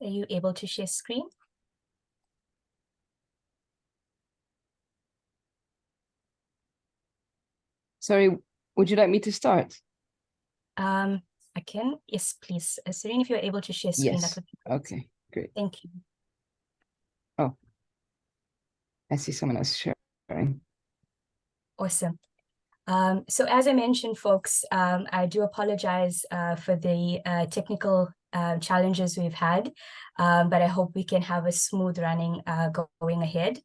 Are you able to share screen? Sorry, would you like me to start? I can. Yes, please. Sirine, if you're able to share screen, that Yes. would be great. Okay, great. Thank you. Oh, I see someone else sharing. Awesome. So as I mentioned, folks, I do apologize for the technical challenges we've had, but I hope we can have a smooth running going ahead.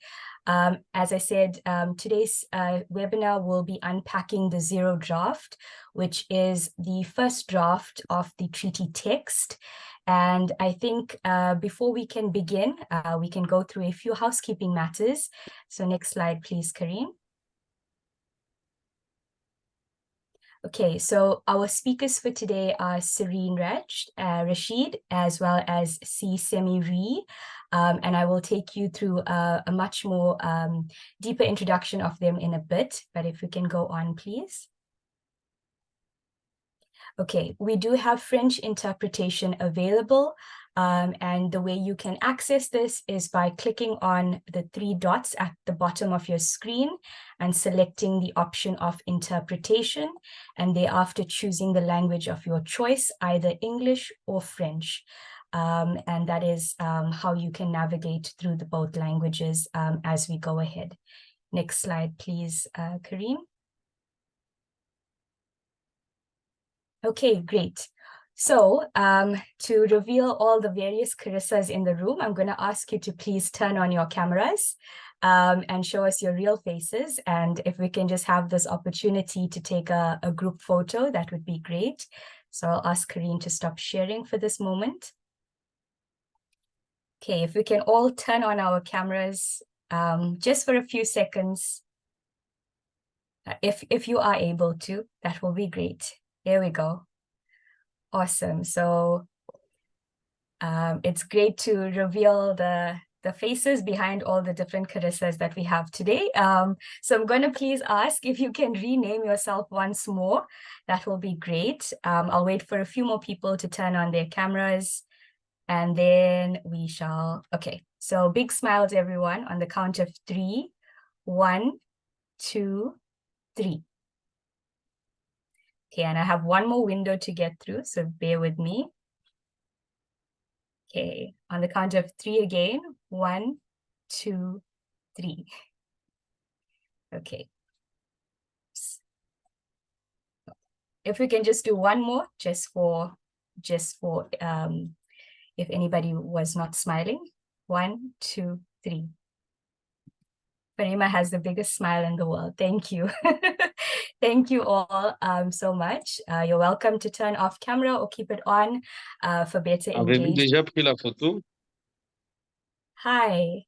As I said, today's webinar will be unpacking the zero draft, which is the first draft of the treaty text. And I think before we can begin, we can go through a few housekeeping matters. So next slide, please, Kareem. Okay, so our speakers for today are Sirine Rached, as well as Semee Rhee. And I will take you through a much more deeper introduction of them in a bit, but if we can go on, please. Okay, we do have French interpretation available. And the way you can access this is by clicking on the three dots at the bottom of your screen and selecting the option of interpretation, and thereafter choosing the language of your choice, either English or French. And that is how you can navigate through the both languages as we go ahead. Next slide, please, Kareem. Okay, great. So to reveal all the various Carissas in the room, I'm going to ask you to please turn on your cameras and show us your real faces. And if we can just have this opportunity to take a group photo, that would be great. So I'll ask Karine to stop sharing for this moment. Okay, if we can all turn on our cameras just for a few seconds. If you are able to, that will be great. There we go. Awesome. So it's great to reveal the faces behind all the different Carissas that we have today. So I'm going to please ask if you can rename yourself once more. That will be great. I'll wait for a few more people to turn on their cameras, and then we shall. Okay, so big smiles, everyone, on the count of 3. 1, 2, 3. Okay, and I have one more window to get through, so bear with me. Okay, on the count of 3 again. 1, 2, 3. Okay. If we can just do one more, just for if anybody was not smiling. 1, 2, 3. Farima has the biggest smile in the world. Thank you. Thank you all so much. You're welcome to turn off camera or keep it on for better engagement. Avez-vous déjà pris la photo? Hi.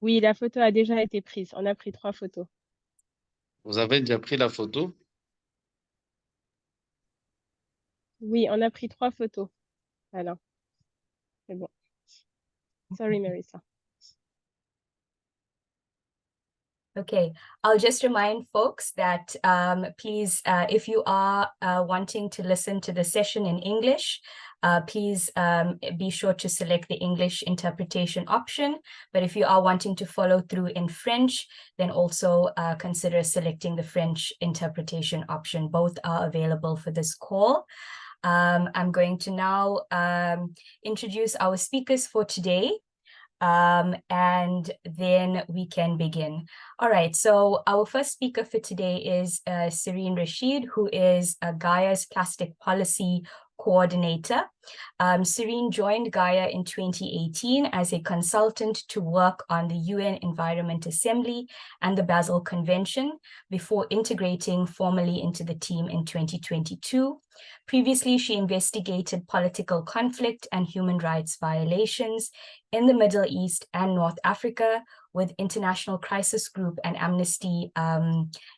Oui, la photo a déjà été prise. On a pris 3 photos. Vous avez déjà pris la photo? Oui, on a pris 3 photos. Voilà. C'est bon. Sorry, Marissa. Okay, I'll just remind folks that please, if you are wanting to listen to the session in English, please be sure to select the English interpretation option. But if you are wanting to follow through in French, then also consider selecting the French interpretation option. Both are available for this call. I'm going to now introduce our speakers for today. And then we can begin. All right, so our first speaker for today is Sirine Rached, who is GAIA's Plastic Policy Coordinator. Sirine joined GAIA in 2018 as a consultant to work on the UN Environment Assembly and the Basel Convention before integrating formally into the team in 2022. Previously, she investigated political conflict and human rights violations in the Middle East and North Africa with International Crisis Group and Amnesty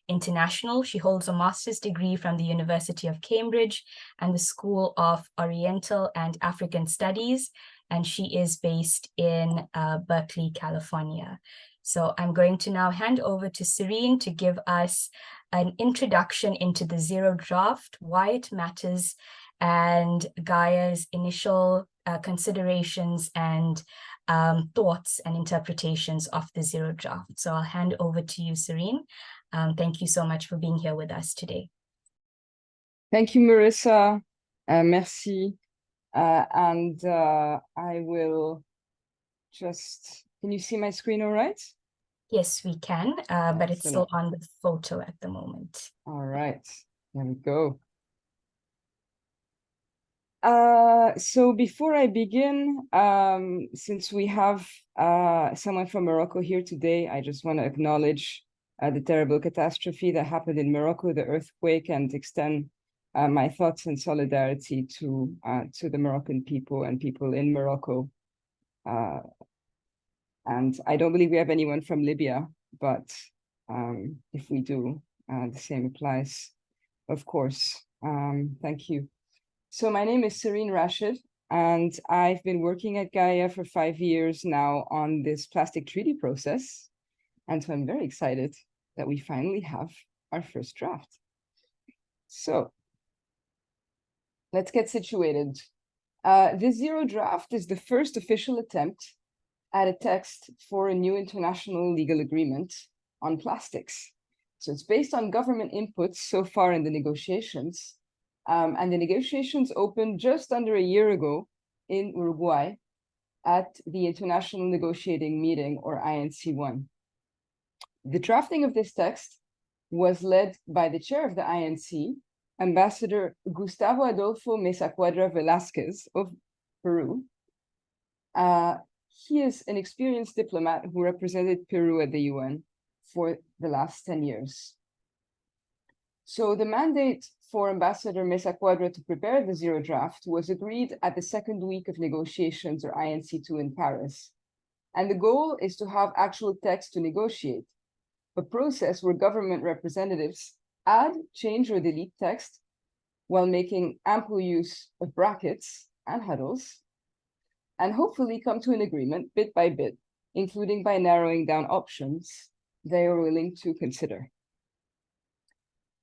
International. She holds a master's degree from the University of Cambridge and the School of Oriental and African Studies, and she is based in Berkeley, California. So I'm going to now hand over to Sirine to give us an introduction into the zero draft, why it matters, and GAIA's initial considerations and thoughts and interpretations of the zero draft. So I'll hand over to you, Sirine. Thank you so much for being here with us today. Thank you, Marissa. Merci. I will just, can you see my screen all right? Yes, we can, but it's still Excellent. on the photo at the moment. All right, there we go. So before I begin, since we have someone from Morocco here today, I just want to acknowledge the terrible catastrophe that happened in Morocco, the earthquake, and extend my thoughts and solidarity to the Moroccan people and people in Morocco. And I don't believe we have anyone from Libya, but if we do, the same applies, of course. Thank you. So my name is Sirine Rached, and I've been working at GAIA for 5 years now on this plastic treaty process. And so I'm very excited that we finally have our first draft. So let's get situated. This zero draft is the first official attempt at a text for a new international legal agreement on plastics. So it's based on government inputs so far in the negotiations. And the negotiations opened just under a year ago in Uruguay at the International Negotiating Meeting, or INC1. The drafting of this text was led by the chair of the INC, Ambassador Gustavo Adolfo Mesa Cuadra Velázquez of Peru. He is an experienced diplomat who represented Peru at the UN for the last 10 years. So the mandate for Ambassador Mesa Cuadra to prepare the zero draft was agreed at the second week of negotiations, or INC2, in Paris. And the goal is to have actual text to negotiate, a process where government representatives add, change, or delete text while making ample use of brackets and headers, and hopefully come to an agreement bit by bit, including by narrowing down options they are willing to consider.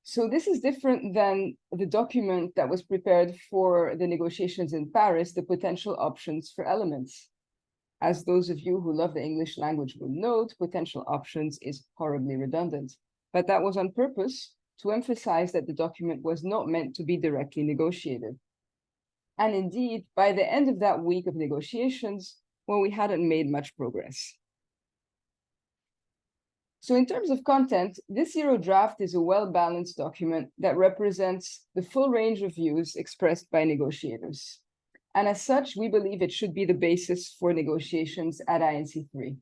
So this is different than the document that was prepared for the negotiations in Paris, the potential options for elements. As those of you who love the English language will note, potential options is horribly redundant, but that was on purpose to emphasize that the document was not meant to be directly negotiated. And indeed, by the end of that week of negotiations, well, we hadn't made much progress. So in terms of content, this zero draft is a well-balanced document that represents the full range of views expressed by negotiators. And as such, we believe it should be the basis for negotiations at INC3.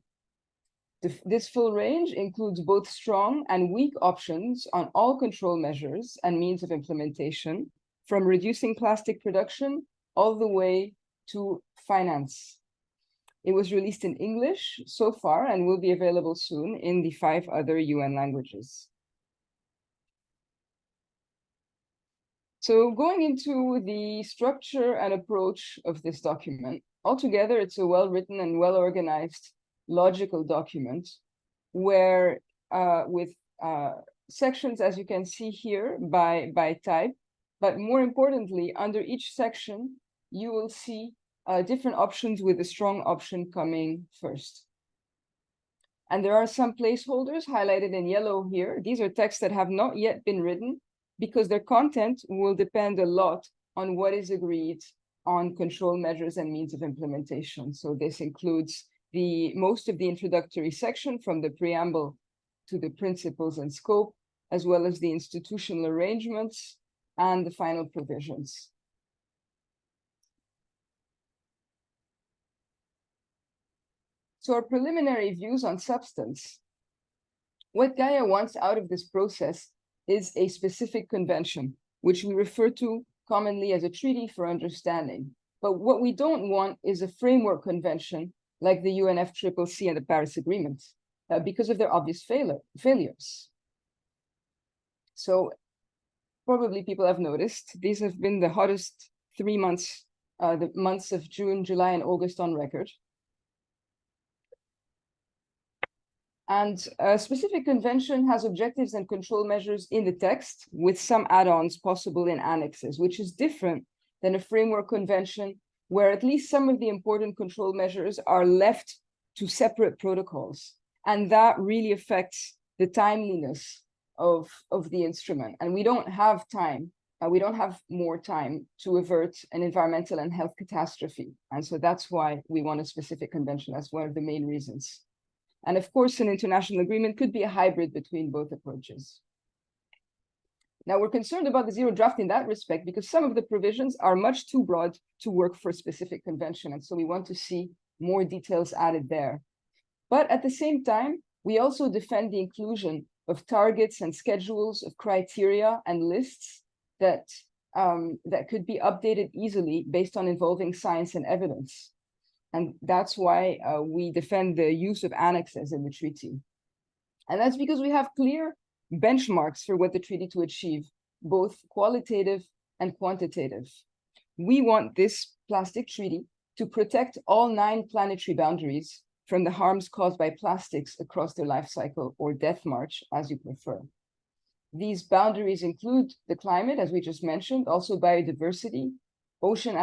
This full range includes both strong and weak options on all control measures and means of implementation, from reducing plastic production all the way to finance. It was released in English so far and will be available soon in the 5 other UN languages. So going into the structure and approach of this document, altogether it's a well-written and well-organized logical document where with sections, as you can see here, by type, but more importantly, under each section, you will see different options with a strong option coming first. And there are some placeholders highlighted in yellow here. These are texts that have not yet been written because their content will depend a lot on what is agreed on control measures and means of implementation. So this includes most of the introductory section, from the preamble to the principles and scope, as well as the institutional arrangements and the final provisions. So our preliminary views on substance. What GAIA wants out of this process is a specific convention, which we refer to commonly as a treaty for understanding. But what we don't want is a framework convention like the UNFCCC and the Paris Agreement, because of their obvious failures. So probably people have noticed, these have been the hottest 3 months, the months of June, July, and August on record. And a specific convention has objectives and control measures in the text with some add-ons possible in annexes, which is different than a framework convention where at least some of the important control measures are left to separate protocols. And that really affects the timeliness of the instrument. And we don't have time, we don't have more time to avert an environmental and health catastrophe. And so that's why we want a specific convention. That's one of the main reasons. And of course, an international agreement could be a hybrid between both approaches. Now, we're concerned about the zero draft in that respect because some of the provisions are much too broad to work for a specific convention. And so we want to see more details added there. But at the same time, we also defend the inclusion of targets and schedules of criteria and lists that could be updated easily based on involving science and evidence. And that's why we defend the use of annexes in the treaty. And that's because we have clear benchmarks for what the treaty to achieve, both qualitative and quantitative. We want this plastic treaty to protect all 9 planetary boundaries from the harms caused by plastics across their life cycle, or death march, as you prefer. These boundaries include the climate, as we just mentioned, also biodiversity, ocean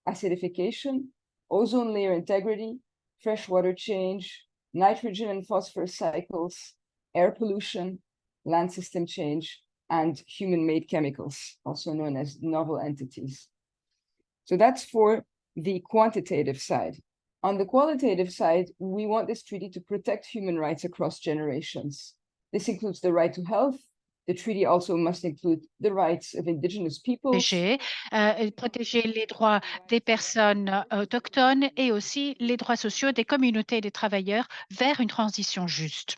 acidification, ozone layer integrity, freshwater change, nitrogen and phosphorus cycles, air pollution, land system change, and human-made chemicals, also known as novel entities. So that's for the quantitative side. On the qualitative side, we want this treaty to protect human rights across generations. This includes the right to health. The treaty also must include the rights of indigenous peoples. Protéger les droits des personnes autochtones et aussi les droits sociaux des communautés et des travailleurs vers une transition juste.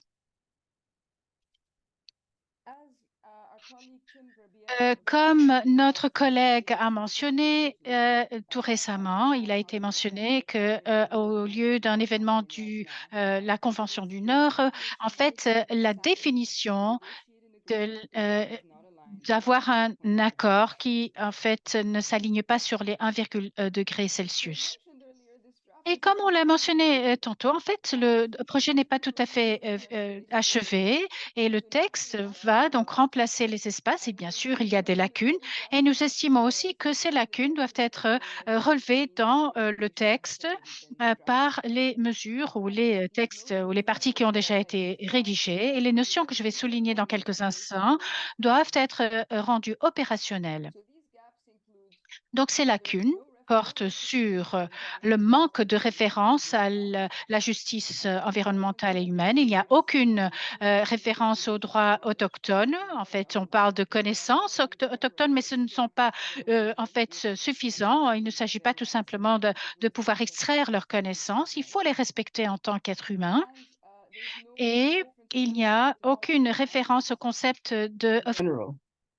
Comme notre collègue a mentionné tout récemment, il a été mentionné qu'au lieu d'un événement la Convention du Nord, en fait, la définition d'avoir un accord qui, en fait, ne s'aligne pas sur les 1,2 degrés Celsius. Et comme on l'a mentionné tantôt, en fait, le projet n'est pas tout à fait achevé et le texte va donc remplacer les espaces. Et bien sûr, il y a des lacunes. Et nous estimons aussi que ces lacunes doivent être relevées dans le texte par les mesures ou les textes ou les parties qui ont déjà été rédigées. Et les notions que je vais souligner dans quelques instants doivent être rendues opérationnelles. Donc, ces lacunes porte sur le manque de référence à la justice environnementale et humaine. Il n'y a aucune référence aux droits autochtones. En fait, on parle de connaissances autochtones, mais ce ne sont pas en fait suffisants. Il ne s'agit pas tout simplement de pouvoir extraire leurs connaissances. Il faut les respecter en tant qu'êtres humains. Et il n'y a aucune référence au concept de...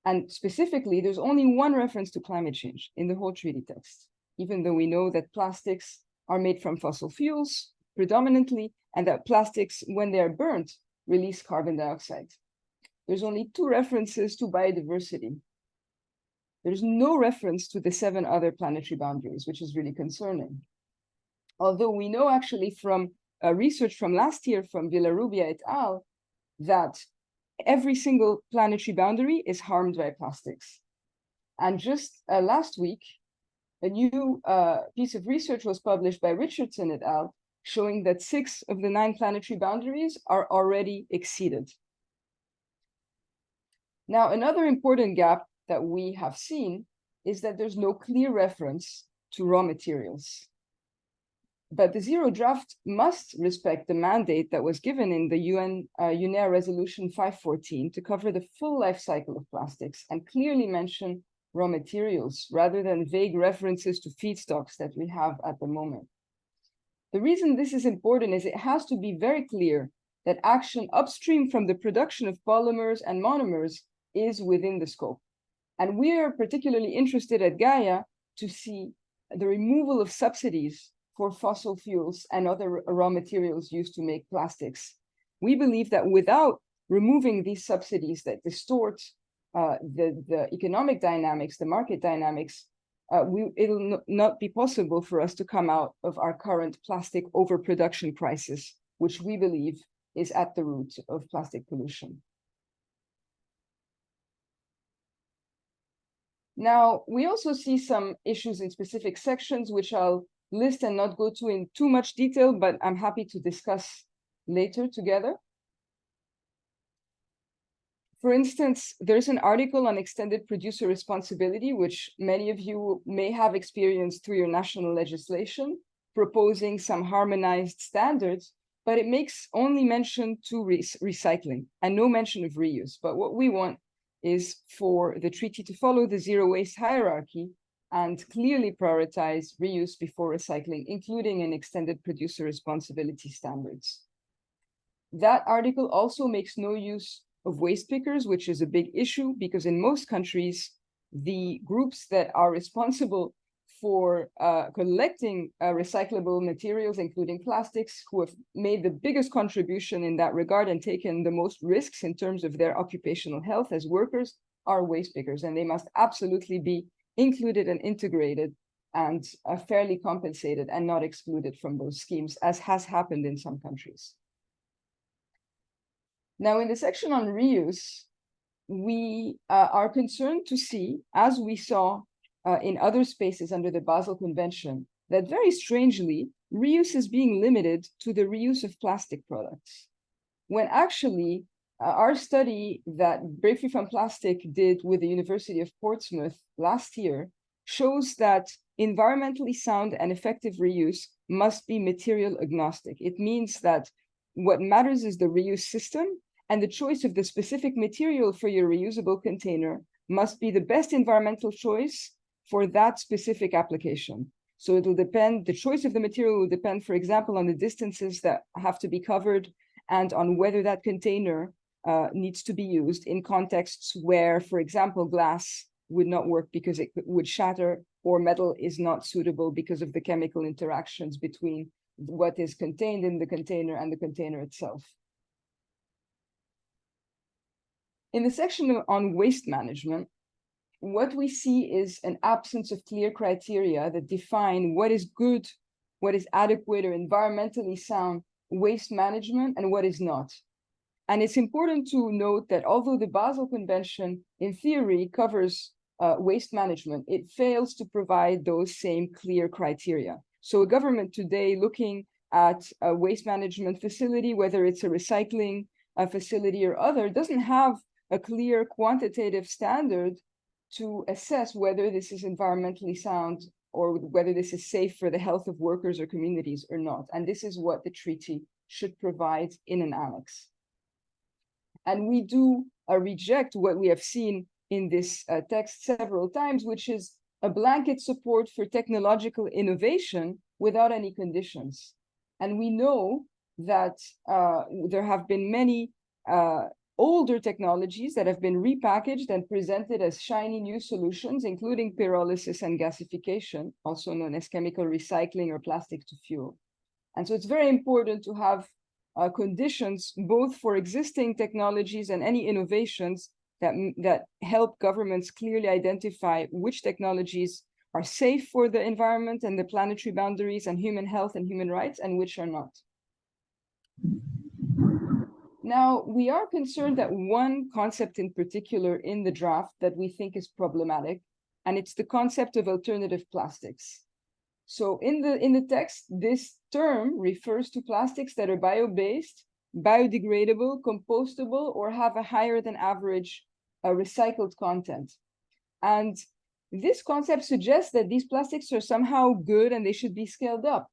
And specifically, there's only one reference to climate change in the whole treaty text, even though we know that plastics are made from fossil fuels predominantly, and that plastics, when they are burnt, release carbon dioxide. There's only 2 references to biodiversity. There's no reference to the 7 other planetary boundaries, which is really concerning. Although we know actually from research from last year from Villarrubia et al. That every single planetary boundary is harmed by plastics. And just last week, a new piece of research was published by Richardson et al. Showing that 6 of the 9 planetary boundaries are already exceeded. Now, another important gap that we have seen is that there's no clear reference to raw materials. But the zero draft must respect the mandate that was given in the UN UNEA Resolution 514 to cover the full life cycle of plastics and clearly mention raw materials rather than vague references to feedstocks that we have at the moment. The reason this is important is it has to be very clear that action upstream from the production of polymers and monomers is within the scope. And we are particularly interested at GAIA to see the removal of subsidies for fossil fuels and other raw materials used to make plastics. We believe that without removing these subsidies that distort the economic dynamics, the market dynamics, it'll not be possible for us to come out of our current plastic overproduction crisis, which we believe is at the root of plastic pollution. Now, we also see some issues in specific sections, which I'll list and not go to in too much detail, but I'm happy to discuss later together. For instance, there's an article on extended producer responsibility, which many of you may have experienced through your national legislation, proposing some harmonized standards, but it makes only mention to recycling and no mention of reuse. But what we want is for the treaty to follow the zero waste hierarchy and clearly prioritize reuse before recycling, including in extended producer responsibility standards. That article also makes no use of waste pickers, which is a big issue because in most countries, the groups that are responsible for collecting recyclable materials, including plastics, who have made the biggest contribution in that regard and taken the most risks in terms of their occupational health as workers, are waste pickers, and they must absolutely be included and integrated and fairly compensated and not excluded from those schemes, as has happened in some countries. Now, in the section on reuse, we are concerned to see, as we saw in other spaces under the Basel Convention, that very strangely, reuse is being limited to the reuse of plastic products. When actually, our study that Break Free from Plastic did with the University of Portsmouth last year shows that environmentally sound and effective reuse must be material agnostic. It means that what matters is the reuse system, and the choice of the specific material for your reusable container must be the best environmental choice for that specific application. So it will depend, the choice of the material will depend, for example, on the distances that have to be covered and on whether that container needs to be used in contexts where, for example, glass would not work because it would shatter, or metal is not suitable because of the chemical interactions between what is contained in the container and the container itself. In the section on waste management, what we see is an absence of clear criteria that define what is good, what is adequate or environmentally sound waste management and what is not. And it's important to note that although the Basel Convention in theory covers waste management, it fails to provide those same clear criteria. So a government today looking at a waste management facility, whether it's a recycling facility or other, doesn't have a clear quantitative standard to assess whether this is environmentally sound or whether this is safe for the health of workers or communities or not. And this is what the treaty should provide in an annex. And we do reject what we have seen in this text several times, which is a blanket support for technological innovation without any conditions. And we know that there have been many older technologies that have been repackaged and presented as shiny new solutions, including pyrolysis and gasification, also known as chemical recycling or plastic to fuel. And so it's very important to have conditions both for existing technologies and any innovations that help governments clearly identify which technologies are safe for the environment and the planetary boundaries and human health and human rights, and which are not. Now, we are concerned that one concept in particular in the draft that we think is problematic, and it's the concept of alternative plastics. So in the text, this term refers to plastics that are bio-based, biodegradable, compostable, or have a higher than average recycled content. And this concept suggests that these plastics are somehow good and they should be scaled up.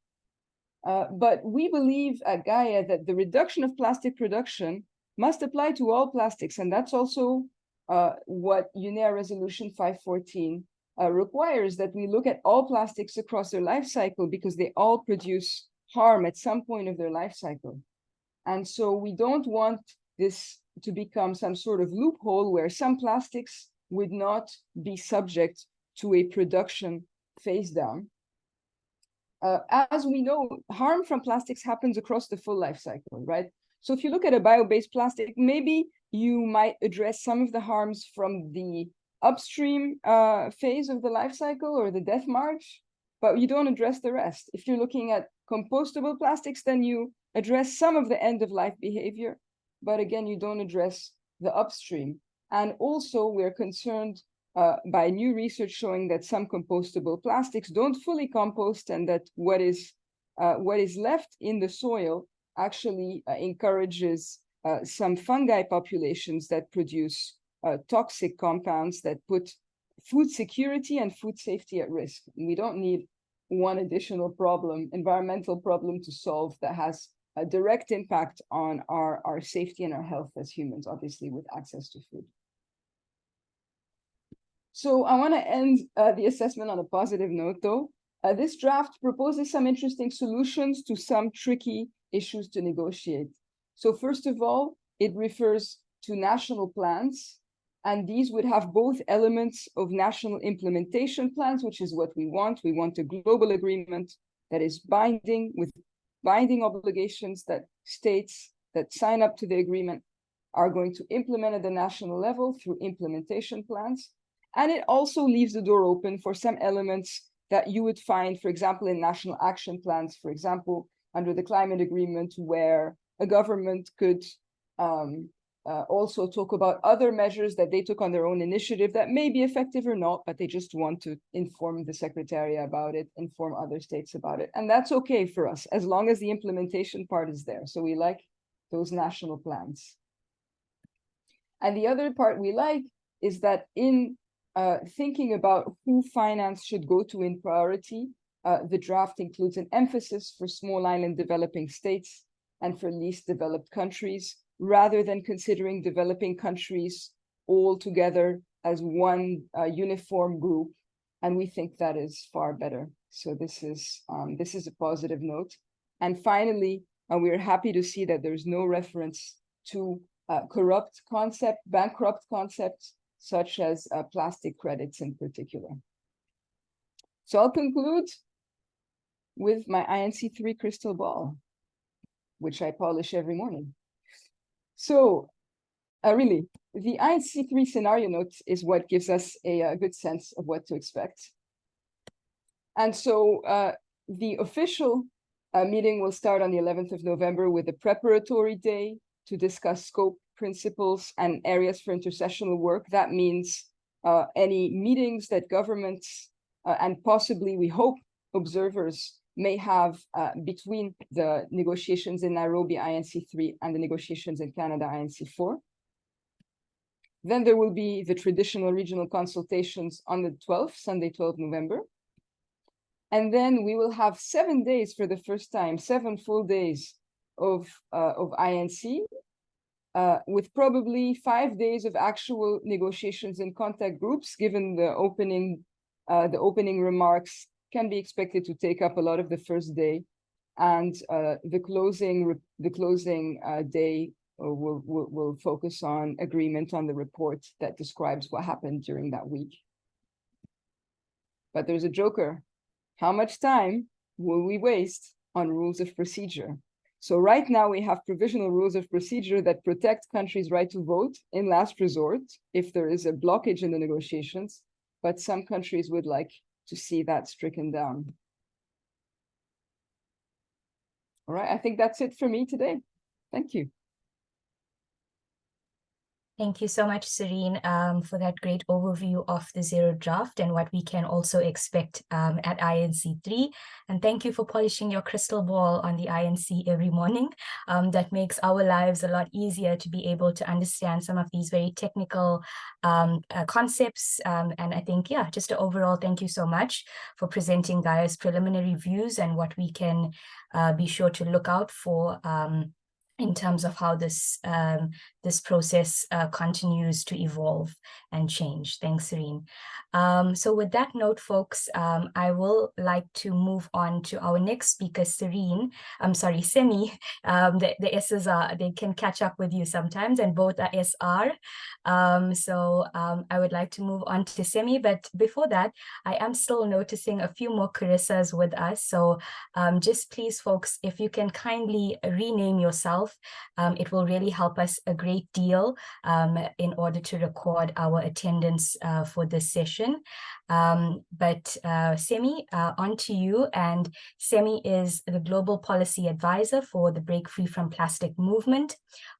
But we believe at GAIA that the reduction of plastic production must apply to all plastics. And that's also what UNEA Resolution 514 requires, that we look at all plastics across their life cycle because they all produce harm at some point of their life cycle. And so we don't want this to become some sort of loophole where some plastics would not be subject to a production phase down. As we know, harm from plastics happens across the full life cycle, right? So if you look at a bio-based plastic, maybe you might address some of the harms from the upstream phase of the life cycle or the death march, but you don't address the rest. If you're looking at compostable plastics, then you address some of the end-of-life behavior, but again, you don't address the upstream. And also, we're concerned by new research showing that some compostable plastics don't fully compost, and that what is left in the soil actually encourages some fungi populations that produce toxic compounds that put food security and food safety at risk. And we don't need one additional environmental problem to solve that has a direct impact on our safety and our health as humans, obviously with access to food. So I want to end the assessment on a positive note, though. This draft proposes some interesting solutions to some tricky issues to negotiate. So first of all, it refers to national plans, and these would have both elements of national implementation plans, which is what we want. We want a global agreement that is binding, with binding obligations that states that sign up to the agreement are going to implement at the national level through implementation plans. And it also leaves the door open for some elements that you would find, for example, in national action plans, for example, under the climate agreement, where a government could also talk about other measures that they took on their own initiative that may be effective or not, but they just want to inform the Secretariat about it, inform other states about it. And that's okay for us, as long as the implementation part is there. So we like those national plans. And the other part we like is that in thinking about who finance should go to in priority, the draft includes an emphasis for small island developing states and for least developed countries, rather than considering developing countries all together as one uniform group. And we think that is far better. So this is a positive note. And finally, we are happy to see that there's no reference to bankrupt concepts, such as plastic credits in particular. So I'll conclude with my INC3 crystal ball, which I polish every morning. So really, the INC3 scenario note is what gives us a good sense of what to expect. And so the official meeting will start on the 11th of November with a preparatory day to discuss scope, principles, and areas for intercessional work. That means any meetings that governments and possibly, we hope, observers may have between the negotiations in Nairobi INC3 and the negotiations in Canada INC4. Then there will be the traditional regional consultations on the 12th, Sunday, 12th November. And then we will have 7 days for the first time, 7 full days of INC, with probably 5 days of actual negotiations in contact groups, given the opening remarks can be expected to take up a lot of the first day, and the closing day will focus on agreement on the report that describes what happened during that week. But there's a joker. How much time will we waste on rules of procedure? So right now we have provisional rules of procedure that protect countries' right to vote in last resort if there is a blockage in the negotiations, but some countries would like to see that stricken down. All right, I think that's it for me today. Thank you. Thank you so much, Sirine, for that great overview of the Zero Draft and what we can also expect at INC3. And thank you for polishing your crystal ball on the INC every morning. That makes our lives a lot easier to be able to understand some of these very technical concepts. And I think, yeah, just an overall thank you so much for presenting GAIA's preliminary views and what we can be sure to look out for in terms of how this process continues to evolve and change. Thanks, Sirine. So with that note, folks, I will like to move on to our next speaker, Sirine. I'm sorry, Semee. The S's they can catch up with you sometimes, and both are SR. So I would like to move on to Semee, but before that, I am still noticing a few more Carissas with us. So just please, folks, if you can kindly rename yourself, it will really help us a great deal in order to record our attendance for this session. But Semee, on to you. And Semee is the Global Policy Advisor for the Break Free from Plastic movement,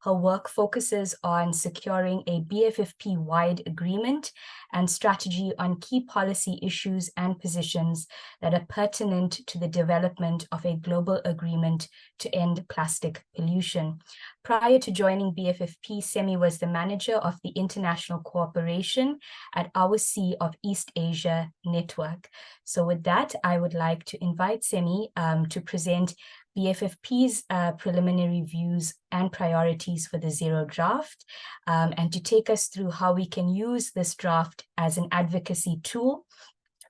Her work focuses on securing a BFFP-wide agreement and strategy on key policy issues and positions that are pertinent to the development of a global agreement to end plastic pollution. Prior to joining BFFP, Semee was the manager of the international cooperation at Our Sea of East Asia Network. So with that, I would like to invite Semee to present BFFP's preliminary views and priorities for the Zero Draft, and to take us through how we can use this draft as an advocacy tool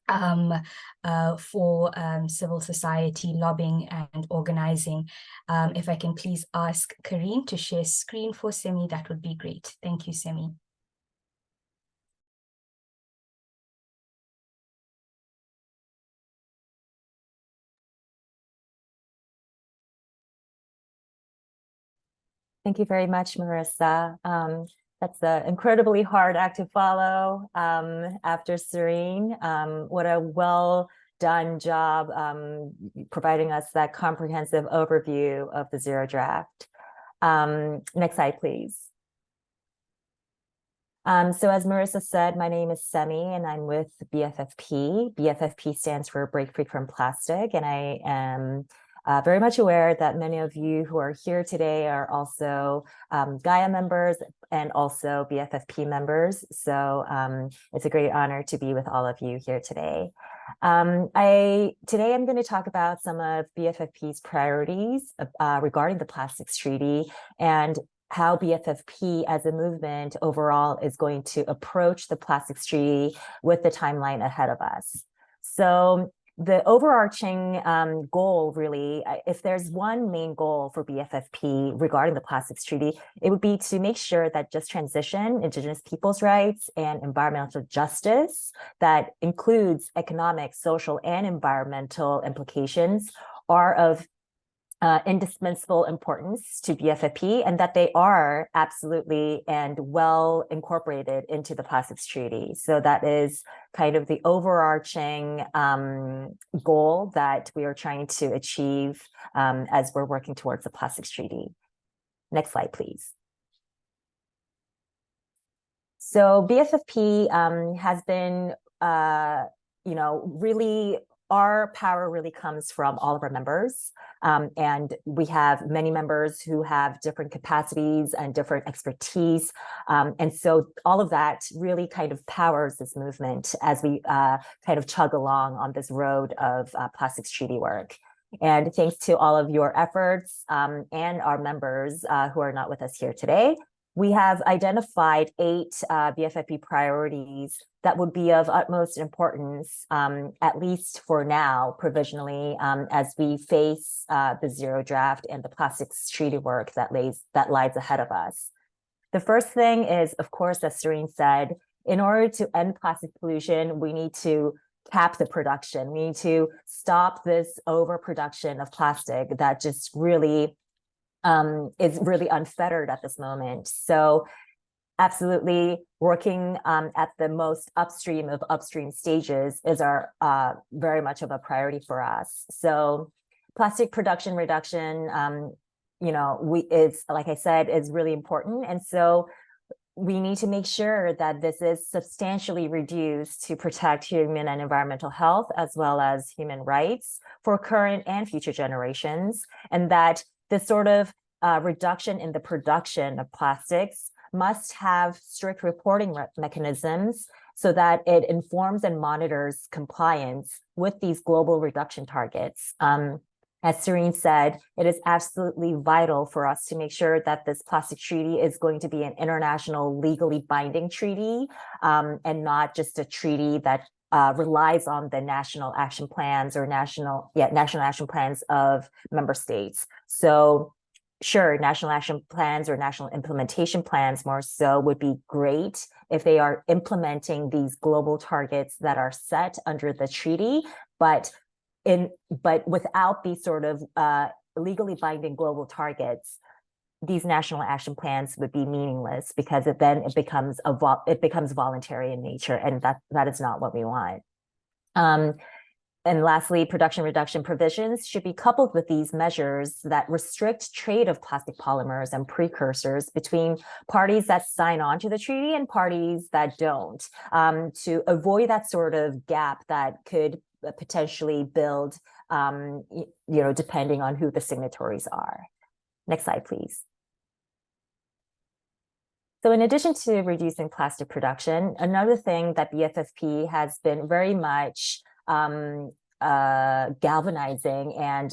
for civil society lobbying and organizing. If I can please ask Karine to share screen for Semee, that would be great. Thank you, Semee. Thank you very much, Marissa. That's an incredibly hard act to follow after Sirine. What a well done job providing us that comprehensive overview of the Zero Draft. Next slide, please. So as Marissa said, my name is Semee and I'm with BFFP. BFFP stands for Break Free from Plastic, and I am very much aware that many of you who are here today are also GAIA members and also BFFP members. So it's a great honor to be with all of you here today. Today I'm going to talk about some of BFFP's priorities regarding the Plastics Treaty and how BFFP as a movement overall is going to approach the Plastics Treaty with the timeline ahead of us. So the overarching goal, really, if there's one main goal for BFFP regarding the Plastics Treaty, it would be to make sure that just transition, Indigenous peoples' rights, and environmental justice that includes economic, social, and environmental implications are of indispensable importance to BFFP, and that they are absolutely and well incorporated into the Plastics Treaty. So that is kind of the overarching goal that we are trying to achieve as we're working towards the Plastics Treaty. Next slide, please. So BFFP has been, really, our power really comes from all of our members. And we have many members who have different capacities and different expertise. And so all of that really kind of powers this movement as we kind of chug along on this road of Plastics Treaty work. And thanks to all of your efforts and our members who are not with us here today, we have identified 8 BFFP priorities that would be of utmost importance, at least for now, provisionally, as we face the Zero Draft and the Plastics Treaty work that lies ahead of us. The first thing is, of course, as Sirine said, in order to end plastic pollution, we need to cap the production. We need to stop this overproduction of plastic that just really is really unfettered at this moment. So absolutely working at the most upstream of upstream stages is our very much of a priority for us. So plastic production reduction, like I said, is really important. And so we need to make sure that this is substantially reduced to protect human and environmental health, as well as human rights for current and future generations, and that this sort of reduction in the production of plastics must have strict reporting mechanisms so that it informs and monitors compliance with these global reduction targets. As Sirine said, it is absolutely vital for us to make sure that this plastic treaty is going to be an international legally binding treaty and not just a treaty that relies on the national action plans or national action plans of member states. So sure, national action plans or national implementation plans more so would be great if they are implementing these global targets that are set under the treaty, but without these sort of legally binding global targets, these national action plans would be meaningless because it becomes voluntary in nature, and that is not what we want. And lastly, production reduction provisions should be coupled with these measures that restrict trade of plastic polymers and precursors between parties that sign on to the treaty and parties that don't, to avoid that sort of gap that could potentially build, depending on who the signatories are. Next slide, please. So in addition to reducing plastic production, another thing that BFFP has been very much galvanizing and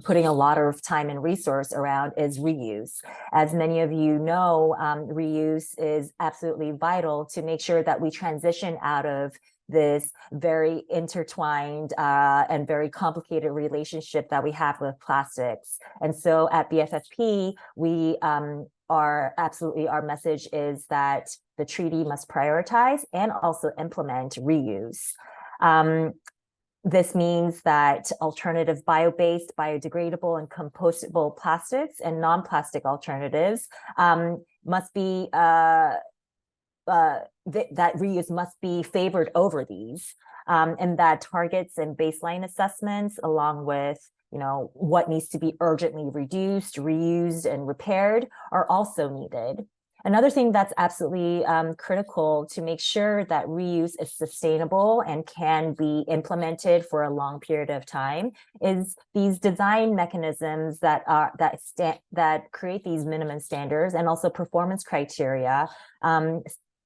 putting a lot of time and resource around is reuse. As many of you know, reuse is absolutely vital to make sure that we transition out of this very intertwined and very complicated relationship that we have with plastics. And so at BFFP, we our message is that the treaty must prioritize and also implement reuse. This means that alternative bio-based, biodegradable, and compostable plastics and non-plastic alternatives must be that reuse must be favored over these, and that targets and baseline assessments, along with what needs to be urgently reduced, reused, and repaired, are also needed. Another thing that's absolutely critical to make sure that reuse is sustainable and can be implemented for a long period of time is these design mechanisms that create these minimum standards and also performance criteria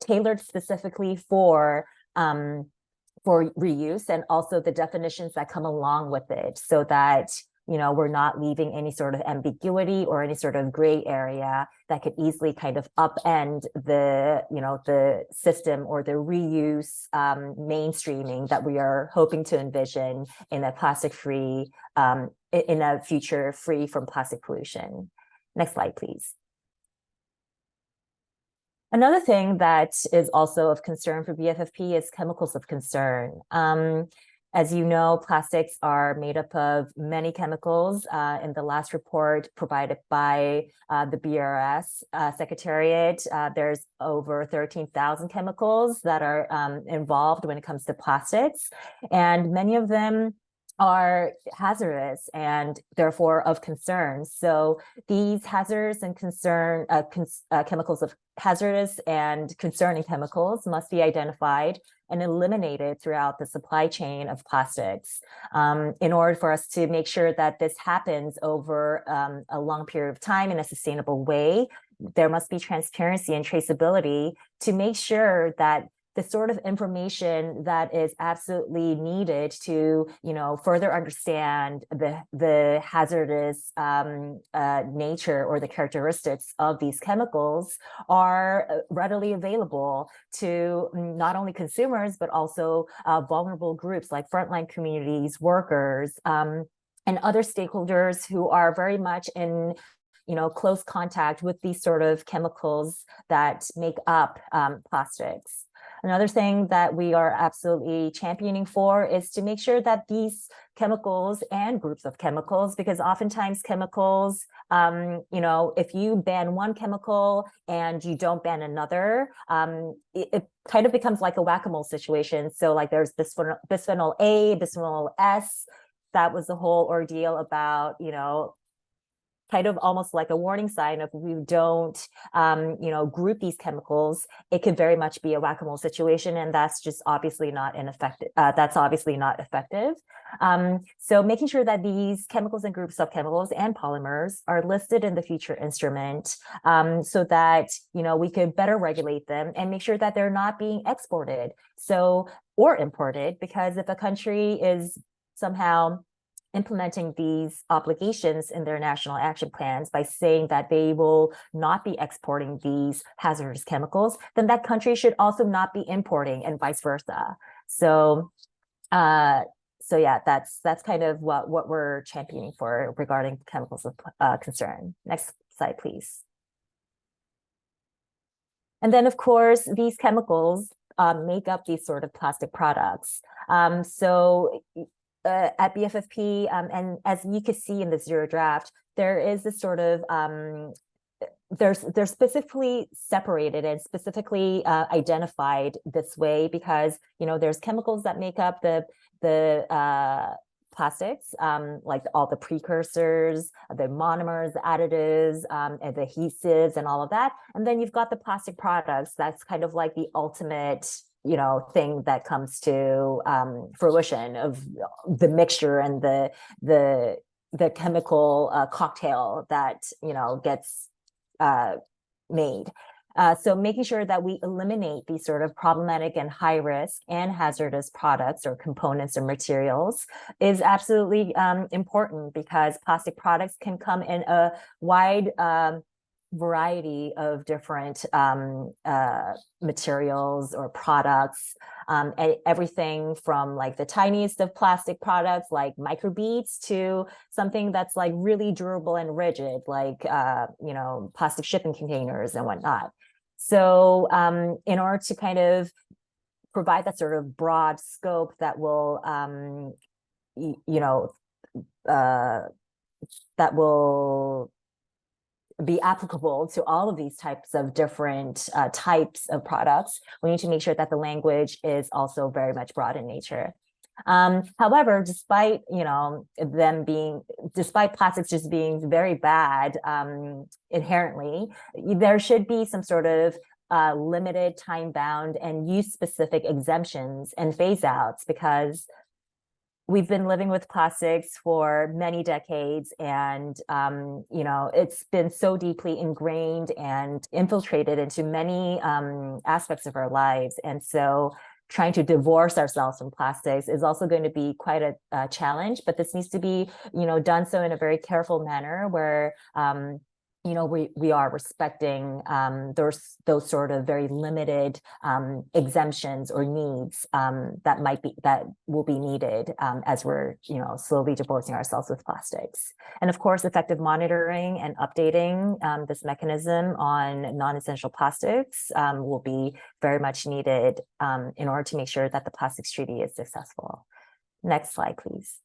tailored specifically for reuse, and also the definitions that come along with it, so that we're not leaving any sort of ambiguity or any sort of gray area that could easily kind of upend the system or the reuse mainstreaming that we are hoping to envision in a plastic-free, in a future free from plastic pollution. Next slide, please. Another thing that is also of concern for BFFP is chemicals of concern. As you know, plastics are made up of many chemicals. In the last report provided by the BRS Secretariat, there's over 13,000 chemicals that are involved when it comes to plastics, and many of them are hazardous and therefore of concern. So these hazardous and chemicals of hazardous and concerning chemicals must be identified and eliminated throughout the supply chain of plastics. In order for us to make sure that this happens over a long period of time in a sustainable way, there must be transparency and traceability to make sure that the sort of information that is absolutely needed to, further understand the hazardous nature or the characteristics of these chemicals are readily available to not only consumers, but also vulnerable groups like frontline communities, workers, and other stakeholders who are very much in close contact with these sort of chemicals that make up plastics. Another thing that we are absolutely championing for is to make sure that these chemicals and groups of chemicals, because oftentimes chemicals, if you ban one chemical and you don't ban another, it kind of becomes like a whack-a-mole situation. So like there's bisphenol A, bisphenol S. That was the whole ordeal about, kind of almost like a warning sign of, if we don't, group these chemicals, it could very much be a whack-a-mole situation, and that's just obviously not effective. So making sure that these chemicals and groups of chemicals and polymers are listed in the future instrument, so that we could better regulate them and make sure that they're not being exported or imported, because if a country is somehow implementing these obligations in their national action plans by saying that they will not be exporting these hazardous chemicals, then that country should also not be importing, and vice versa. So yeah, that's kind of what we're championing for regarding chemicals of concern. Next slide, please. And then, of course, these chemicals make up these sort of plastic products. At BFFP, and as you can see in the zero draft, there is this sort of they're specifically separated and specifically identified this way because, you know, there's chemicals that make up the plastics, like all the precursors, the monomers, the additives, and the adhesives and all of that. And then you've got the plastic products. That's kind of like the ultimate, you know, thing that comes to fruition of the mixture and the chemical cocktail that, you know, gets made. So making sure that we eliminate these sort of problematic and high risk and hazardous products or components or materials is absolutely important, because plastic products can come in a wide variety of different materials or products, everything from like the tiniest of plastic products like microbeads to something that's like really durable and rigid, like you know, plastic shipping containers and whatnot. So in order to kind of provide that sort of broad scope that will you know, that will be applicable to all of these types of different types of products, we need to make sure that the language is also very much broad in nature. However, despite, you know, despite plastics just being very bad inherently, there should be some sort of limited, time-bound, and use-specific exemptions and phase-outs, because we've been living with plastics for many decades, and you know, it's been so deeply ingrained and infiltrated into many aspects of our lives. And so trying to divorce ourselves from plastics is also going to be quite a challenge, but this needs to be, you know, done so in a very careful manner where you know, we are respecting those sort of very limited exemptions or needs that will be needed as we're, you know, slowly divorcing ourselves with plastics. And of course, effective monitoring and updating this mechanism on non-essential plastics will be very much needed in order to make sure that the plastics treaty is successful. Next slide, please.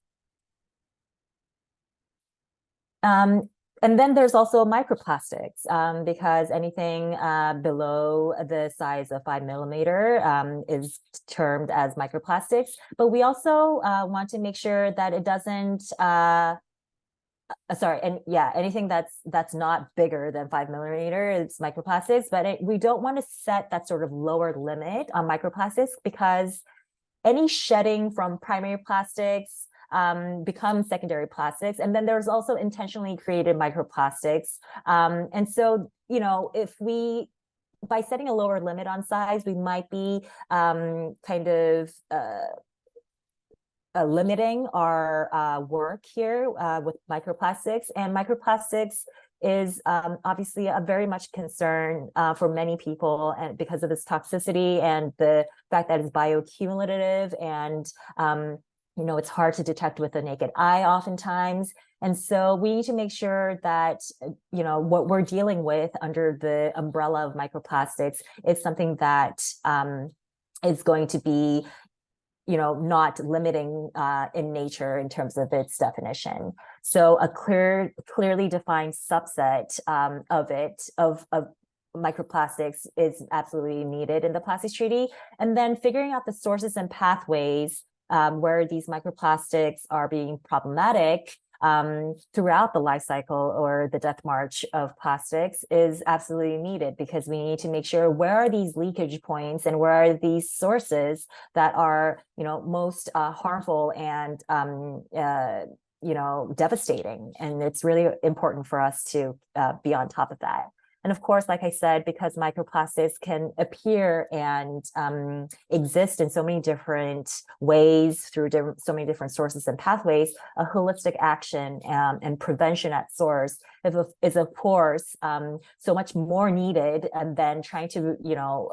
And then there's also microplastics, because anything below the size of 5 millimeter is termed as microplastics. But we also want to make sure that it doesn't, anything that's not bigger than 5 millimeter is microplastics. But we don't want to set that sort of lower limit on microplastics, because any shedding from primary plastics become secondary plastics. And then there's also intentionally created microplastics. And so, you know, by setting a lower limit on size, we might be kind of limiting our work here with microplastics. And microplastics is obviously a very much concern for many people, and because of its toxicity and the fact that it's bioaccumulative, and you know, it's hard to detect with the naked eye oftentimes. And so we need to make sure that, you know, what we're dealing with under the umbrella of microplastics is something that is going to be, you know, not limiting in nature in terms of its definition. So a clearly defined subset of microplastics is absolutely needed in the plastics treaty. And then figuring out the sources and pathways where these microplastics are being problematic throughout the life cycle or the death march of plastics is absolutely needed, because we need to make sure where are these leakage points and where are these sources that are, you know, most harmful and you know, devastating. And it's really important for us to be on top of that. And of course, like I said, because microplastics can appear and exist in so many different ways through so many different sources and pathways, a holistic action and prevention at source is of course so much more needed, and then trying to, you know,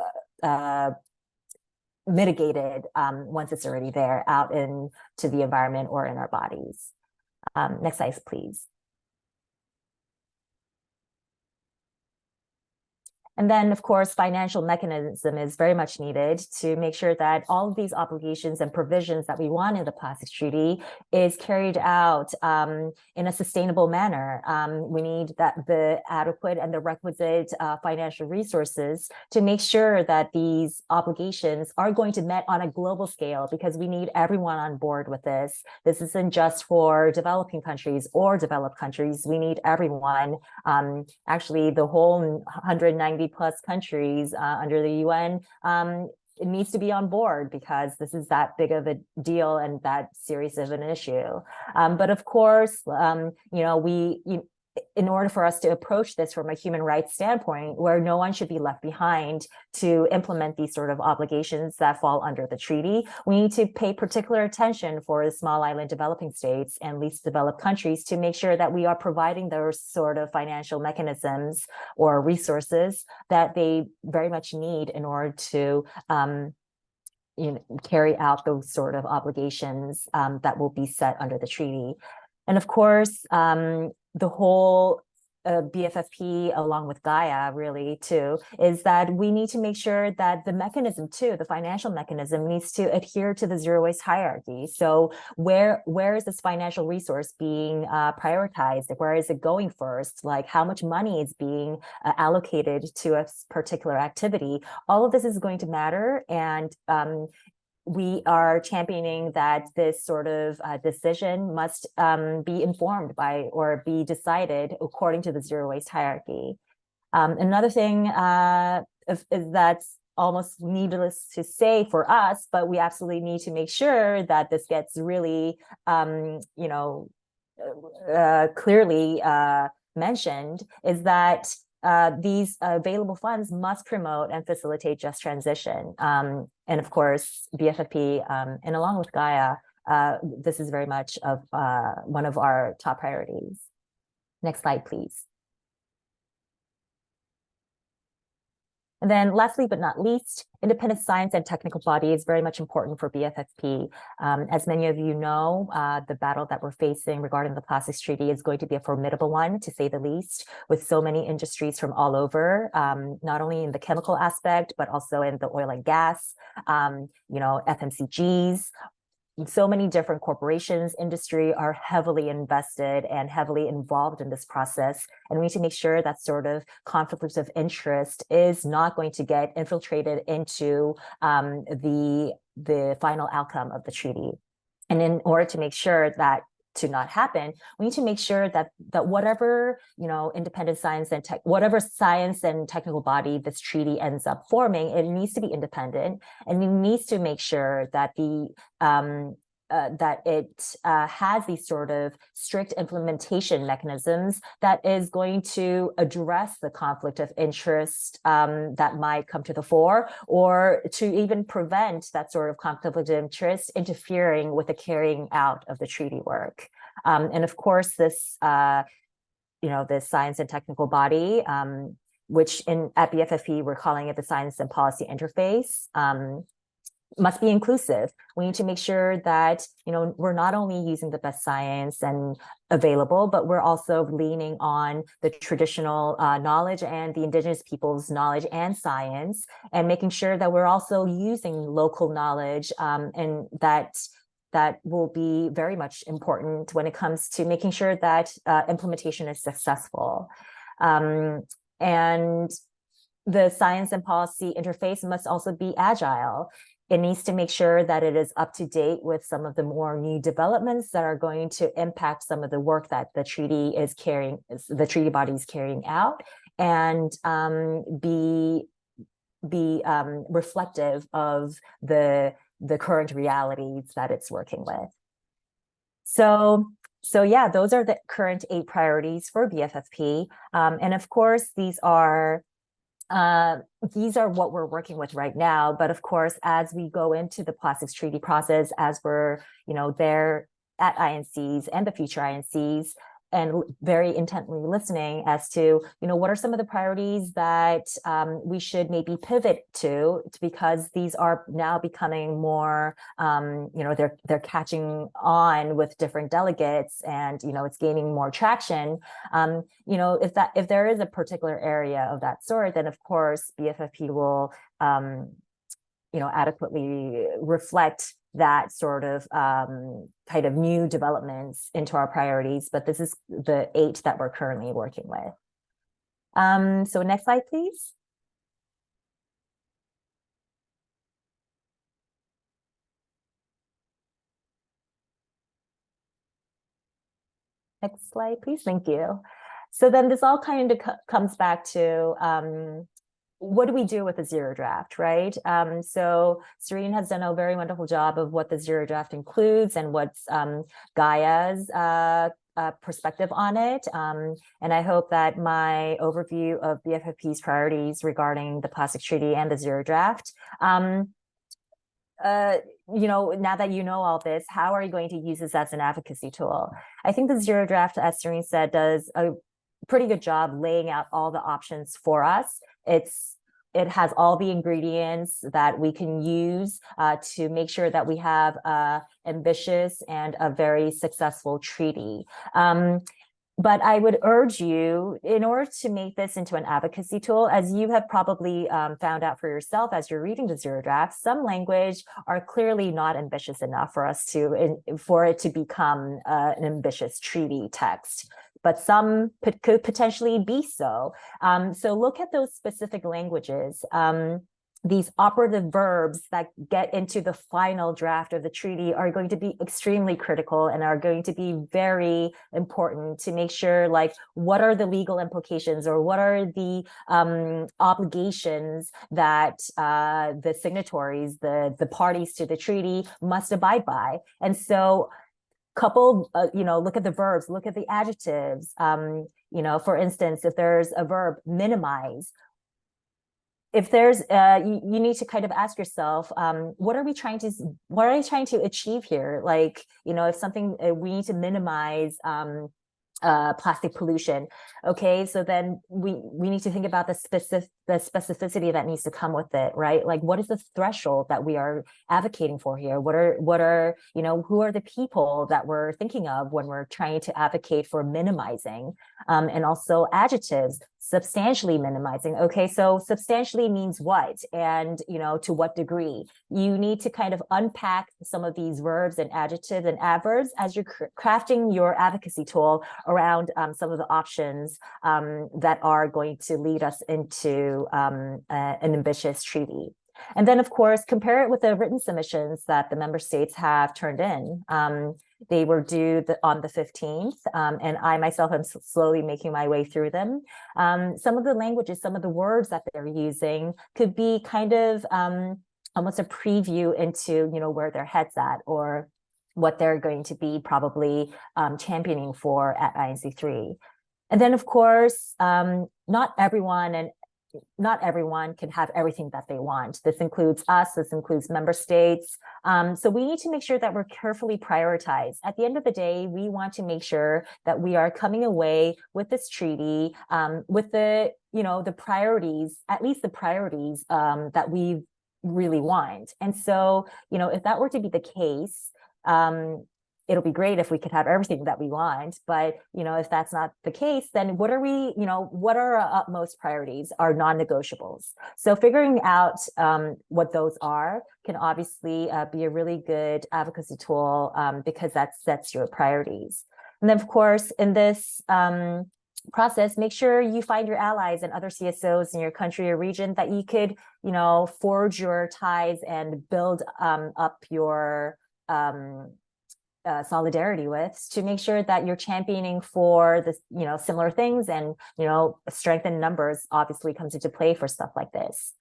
mitigate it once it's already there out into the environment or in our bodies. Next slide, please. And then, of course, financial mechanism is very much needed to make sure that all of these obligations and provisions that we want in the Plastics Treaty is carried out in a sustainable manner. We need the adequate and the requisite financial resources to make sure that these obligations are going to be met on a global scale, because we need everyone on board with this. This isn't just for developing countries or developed countries. We need everyone, actually the whole 190 plus countries under the UN. It needs to be on board, because this is that big of a deal and that serious of an issue. But of course, in order for us to approach this from a human rights standpoint, where no one should be left behind to implement these sort of obligations that fall under the treaty, we need to pay particular attention for the small island developing states and least developed countries to make sure that we are providing those sort of financial mechanisms or resources that they very much need in order to carry out those sort of obligations that will be set under the treaty. And of course, the whole BFFP, along with GAIA, really, too, is that we need to make sure that the mechanism, too, the financial mechanism, needs to adhere to the zero waste hierarchy. So where is this financial resource being prioritized? Where is it going first? Like, how much money is being allocated to a particular activity? All of this is going to matter, and we are championing that this sort of decision must be informed by or be decided according to the zero waste hierarchy. Another thing is that's almost needless to say for us, but we absolutely need to make sure that this gets really, clearly mentioned, is that these available funds must promote and facilitate just transition. And of course, BFFP, and along with GAIA, this is very much of one of our top priorities. Next slide, please. And then lastly, but not least, independent science and technical body is very much important for BFFP. As many of you know, the battle that we're facing regarding the Plastics Treaty is going to be a formidable one, to say the least, with so many industries from all over, not only in the chemical aspect, but also in the oil and gas, FMCGs. So many different corporations, industry are heavily invested and heavily involved in this process. And we need to make sure that sort of conflict of interest is not going to get infiltrated into the final outcome of the treaty. And in order to make sure that to not happen, we need to make sure that whatever independent science and whatever science and technical body this treaty ends up forming, it needs to be independent, and it needs to make sure that that it has these sort of strict implementation mechanisms that is going to address the conflict of interest that might come to the fore, or to even prevent that sort of conflict of interest interfering with the carrying out of the treaty work. And of course, this this science and technical body, which at BFFP we're calling it the Science and Policy Interface, must be inclusive. We need to make sure that we're not only using the best science and available, but we're also leaning on the traditional knowledge and the indigenous people's knowledge and science, and making sure that we're also using local knowledge, and that will be very much important when it comes to making sure that implementation is successful. And the science and policy interface must also be agile. It needs to make sure that it is up to date with some of the more new developments that are going to impact some of the work that the treaty body is carrying out, and be reflective of the current realities that it's working with. So yeah, those are the current 8 priorities for BFFP, and of course these are what we're working with right now. But of course, as we go into the plastics treaty process, as we're there at INCs and the future INCs, and very intently listening as to, what are some of the priorities that we should maybe pivot to, because these are now becoming more, they're catching on with different delegates, and, it's gaining more traction. If there is a particular area of that sort, then of course BFFP will, adequately reflect that sort of kind of new developments into our priorities. But this is the 8 that we're currently working with. So next slide, please. Next slide, please. Thank you. So then this all kind of comes back to what do we do with the zero draft, right? So Sirine has done a very wonderful job of what the zero draft includes and what's GAIA's perspective on it. And I hope that my overview of BFFP's priorities regarding the plastic treaty and the zero draft, now that you know all this, how are you going to use this as an advocacy tool? I think the zero draft, as Sirine said, does a pretty good job laying out all the options for us. It has all the ingredients that we can use to make sure that we have ambitious and a very successful treaty. But I would urge you, in order to make this into an advocacy tool, as you have probably found out for yourself as you're reading the zero draft, some language are clearly not ambitious enough for it to become an ambitious treaty text. But some could potentially be so. So look at those specific languages. These operative verbs that get into the final draft of the treaty are going to be extremely critical and are going to be very important to make sure, like, what are the legal implications, or what are the obligations that the signatories, the parties to the treaty must abide by. And so look at the verbs, look at the adjectives. For instance, if there's a verb, minimize, if there's you need to kind of ask yourself, what are we trying to achieve here? Like, if something, we need to minimize plastic pollution. Okay, so then we need to think about the specificity that needs to come with it, right? Like, what is the threshold that we are advocating for here? What are who are the people that we're thinking of when we're trying to advocate for minimizing? And also adjectives, substantially minimizing. Okay, so substantially means what, and to what degree? You need to kind of unpack some of these verbs and adjectives and adverbs as you're crafting your advocacy tool around some of the options that are going to lead us into an ambitious treaty. And then, of course, compare it with the written submissions that the member states have turned in. They were due on the 15th, and I myself am slowly making my way through them. Some of the languages, some of the words that they're using could be kind of almost a preview into, where their head's at, or what they're going to be probably championing for at INC3. And then, of course, not everyone can have everything that they want. This includes us, this includes member states. So we need to make sure that we're carefully prioritized. At the end of the day, we want to make sure that we are coming away with this treaty with the priorities, at least the priorities that we really want. And so, if that were to be the case, it'll be great if we could have everything that we want, but if that's not the case, then what are our utmost priorities, our non-negotiables? So figuring out what those are can obviously be a really good advocacy tool because that sets your priorities. And then, of course, in this process, make sure you find your allies and other CSOs in your country or region that you could, forge your ties and build up your solidarity with, to make sure that you're championing for this, similar things, and strength in numbers obviously comes into play for stuff like this.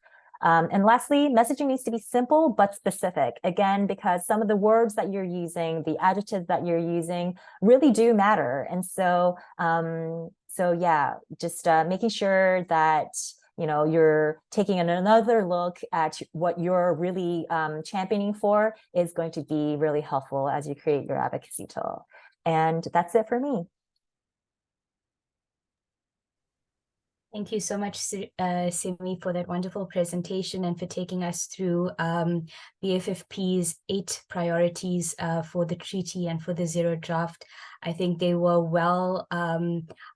And lastly, messaging needs to be simple but specific, again, because some of the words that you're using, the adjectives that you're using, really do matter. And so yeah, just making sure that you're taking another look at what you're really championing for is going to be really helpful as you create your advocacy tool. And that's it for me. Thank you so much, Semee, for that wonderful presentation and for taking us through BFFP's 8 priorities for the treaty and for the zero draft. I think they were well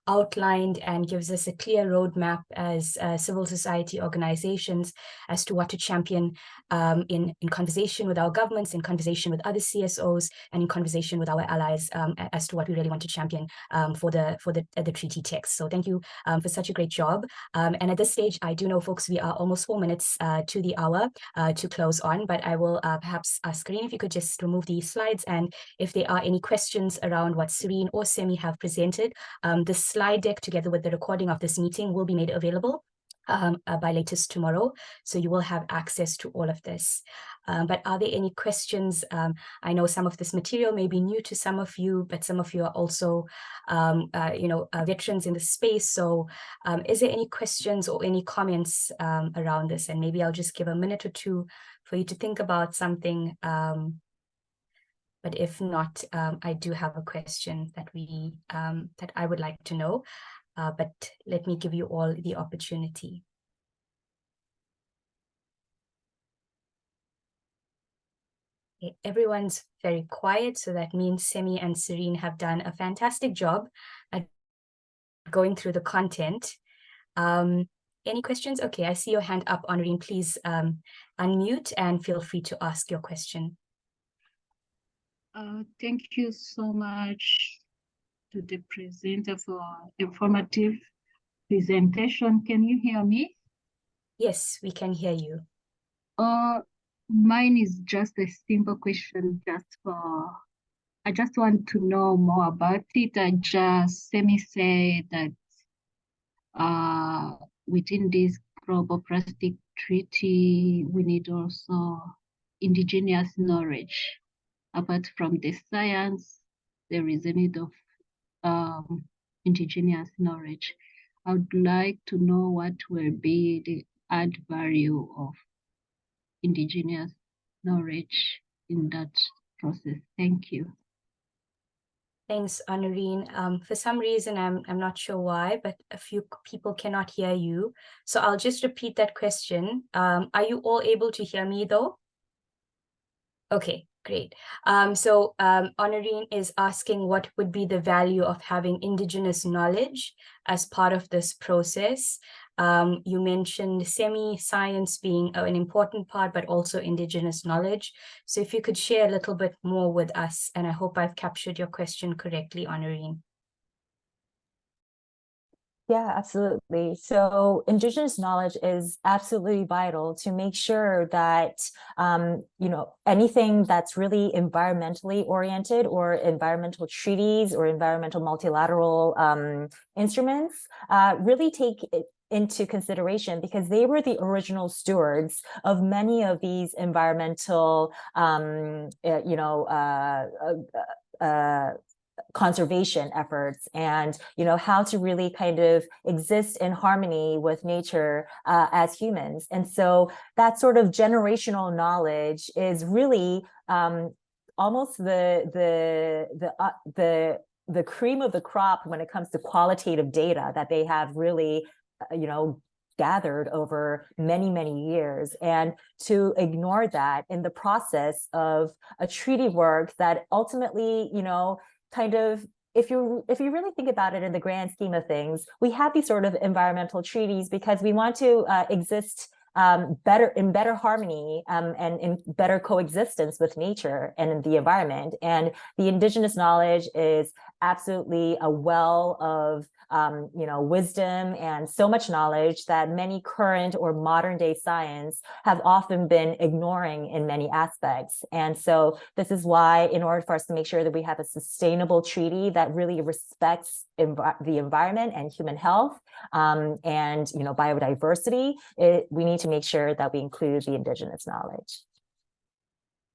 outlined and gives us a clear roadmap as civil society organizations as to what to champion in conversation with our governments, in conversation with other CSOs, and in conversation with our allies as to what we really want to champion for the treaty text. So thank you for such a great job. And at this stage, I do know, folks, we are almost 4 minutes to the hour to close on, but I will perhaps ask Rhee if you could just remove the slides, and if there are any questions around what Sirine or Semee have presented, the slide deck together with the recording of this meeting will be made available by latest tomorrow, so you will have access to all of this. But are there any questions? I know some of this material may be new to some of you, but some of you are also veterans in the space. So is there any questions or any comments around this? And maybe I'll just give a minute or two for you to think about something. But if not, I do have a question that that I would like to know. But let me give you all the opportunity. Okay, everyone's very quiet, so that means Semee and Sirine have done a fantastic job at going through the content. Any questions? Okay, I see your hand up, Honorine. Please unmute and feel free to ask your question. Thank you so much to the presenter for informative presentation. Can you hear me? Yes, we can hear you. Mine is just a simple question, I just want to know more about it. Semee said that within this global plastic treaty, we need also indigenous knowledge. Apart from the science, there is a need of indigenous knowledge. I would like to know what will be the add value of indigenous knowledge in that process. Thank you. Thanks, Honorine. For some reason, I'm not sure why, but a few people cannot hear you. So I'll just repeat that question. Are you all able to hear me though? Okay, great. Honorine is asking what would be the value of having indigenous knowledge as part of this process. You mentioned semi-science being an important part, but also indigenous knowledge. So if you could share a little bit more with us, and I hope I've captured your question correctly, Honorine. Yeah, absolutely. So indigenous knowledge is absolutely vital to make sure that, anything that's really environmentally oriented or environmental treaties or environmental multilateral instruments really take it into consideration, because they were the original stewards of many of these environmental, conservation efforts, and how to really kind of exist in harmony with nature as humans. And so that sort of generational knowledge is really almost the cream of the crop when it comes to qualitative data that they have really gathered over many, many years. And to ignore that in the process of a treaty work that ultimately, kind of, if you really think about it in the grand scheme of things, we have these sort of environmental treaties because we want to exist in better harmony and in better coexistence with nature and in the environment. And the indigenous knowledge is absolutely a well of wisdom and so much knowledge that many current or modern day science have often been ignoring in many aspects. And so this is why, in order for us to make sure that we have a sustainable treaty that really respects the environment and human health and biodiversity, we need to make sure that we include the indigenous knowledge.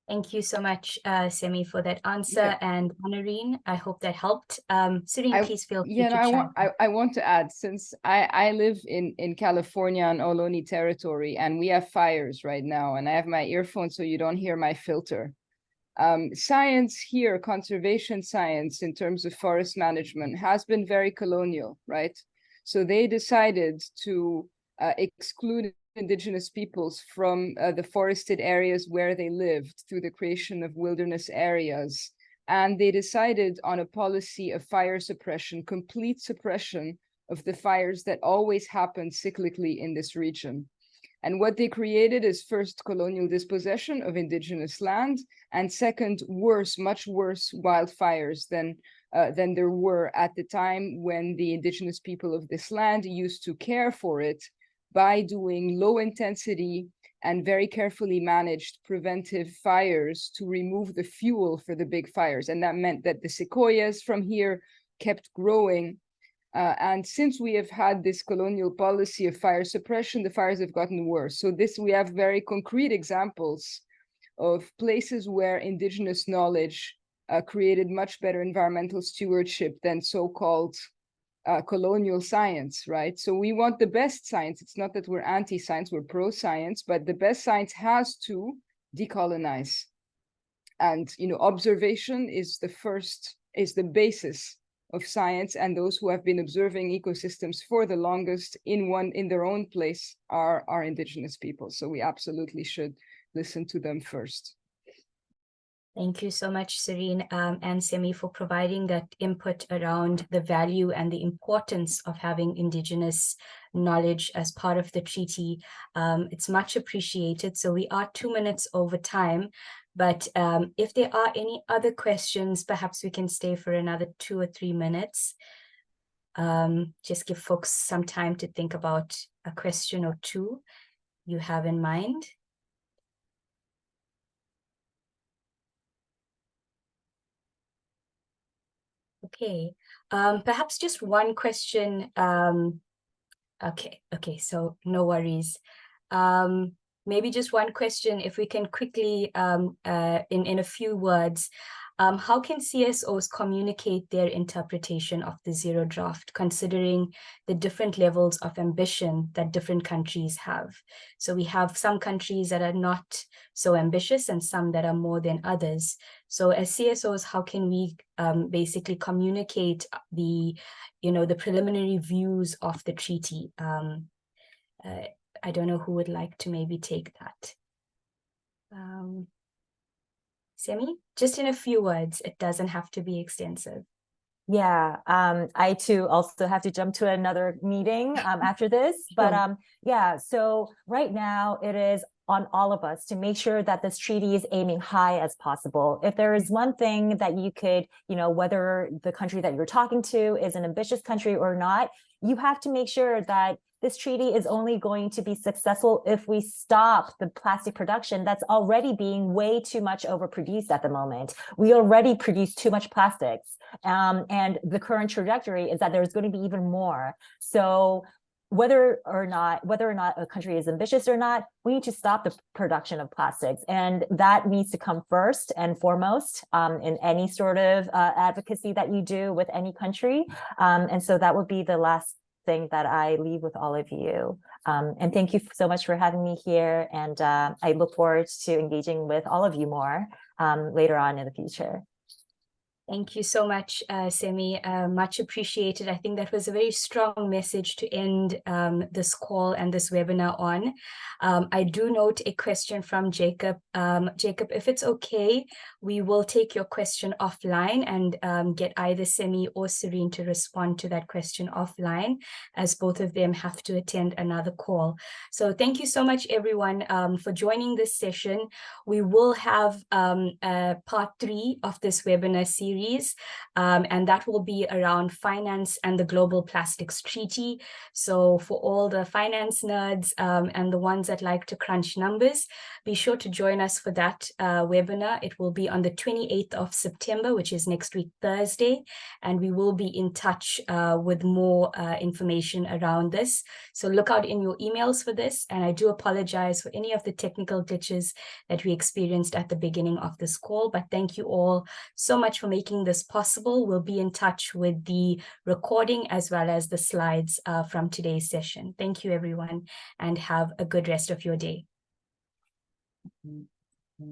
Thank you so much, Semee, for that answer. And Honorine, I hope that helped. Sirine, please feel free to chat. I want to add, since I live in California on Ohlone territory, and we have fires right now, and I have my earphones so you don't hear my filter. Science here, conservation science in terms of forest management, has been very colonial, right? So they decided to exclude indigenous peoples from the forested areas where they lived through the creation of wilderness areas. And they decided on a policy of fire suppression, complete suppression of the fires that always happen cyclically in this region. And what they created is first colonial dispossession of indigenous land, and second, worse, much worse wildfires than there were at the time when the indigenous people of this land used to care for it by doing low intensity and very carefully managed preventive fires to remove the fuel for the big fires. And that meant that the sequoias from here kept growing. And since we have had this colonial policy of fire suppression, the fires have gotten worse. So we have very concrete examples of places where indigenous knowledge created much better environmental stewardship than so-called colonial science, right? So we want the best science. It's not that we're anti-science, we're pro-science, but the best science has to decolonize. And, you know, observation is the basis of science, and those who have been observing ecosystems for the longest in their own place are indigenous people. So we absolutely should listen to them first. Thank you so much, Sirine and Semee, for providing that input around the value and the importance of having indigenous knowledge as part of the treaty. It's much appreciated. So we are 2 minutes over time, but if there are any other questions, perhaps we can stay for another 2 or 3 minutes. Just give folks some time to think about a question or two you have in mind. Okay, perhaps just one question. Okay, so no worries. Maybe just one question, if we can quickly, in a few words, how can CSOs communicate their interpretation of the zero draft, considering the different levels of ambition that different countries have? So we have some countries that are not so ambitious and some that are more than others. So as CSOs, how can we basically communicate the preliminary views of the treaty? I don't know who would like to maybe take that. Semee, just in a few words, it doesn't have to be extensive. Yeah, I too also have to jump to another meeting after this, but yeah, so right now it is on all of us to make sure that this treaty is aiming high as possible. If there is one thing that you could, whether the country that you're talking to is an ambitious country or not, you have to make sure that this treaty is only going to be successful if we stop the plastic production that's already being way too much overproduced at the moment. We already produce too much plastics, and the current trajectory is that there's going to be even more. So whether or not a country is ambitious or not, we need to stop the production of plastics, and that needs to come first and foremost in any sort of advocacy that you do with any country. And so that would be the last thing that I leave with all of you. And thank you so much for having me here. And I look forward to engaging with all of you more later on in the future. Thank you so much, Semee. Much appreciated. I think that was a very strong message to end this call and this webinar on. I do note a question from Jacob. Jacob, if it's okay, we will take your question offline and get either Semee or Sirine to respond to that question offline, as both of them have to attend another call. So thank you so much, everyone, for joining this session. We will have part 3 of this webinar series. And that will be around finance and the Global Plastics Treaty. So for all the finance nerds and the ones that like to crunch numbers, be sure to join us for that webinar. It will be on the 28th of September, which is next week, Thursday. And we will be in touch with more information around this. So look out in your emails for this. And I do apologize for any of the technical glitches that we experienced at the beginning of this call. But thank you all so much for making this possible. We'll be in touch with the recording as well as the slides from today's session. Thank you, everyone, and have a good rest of your day.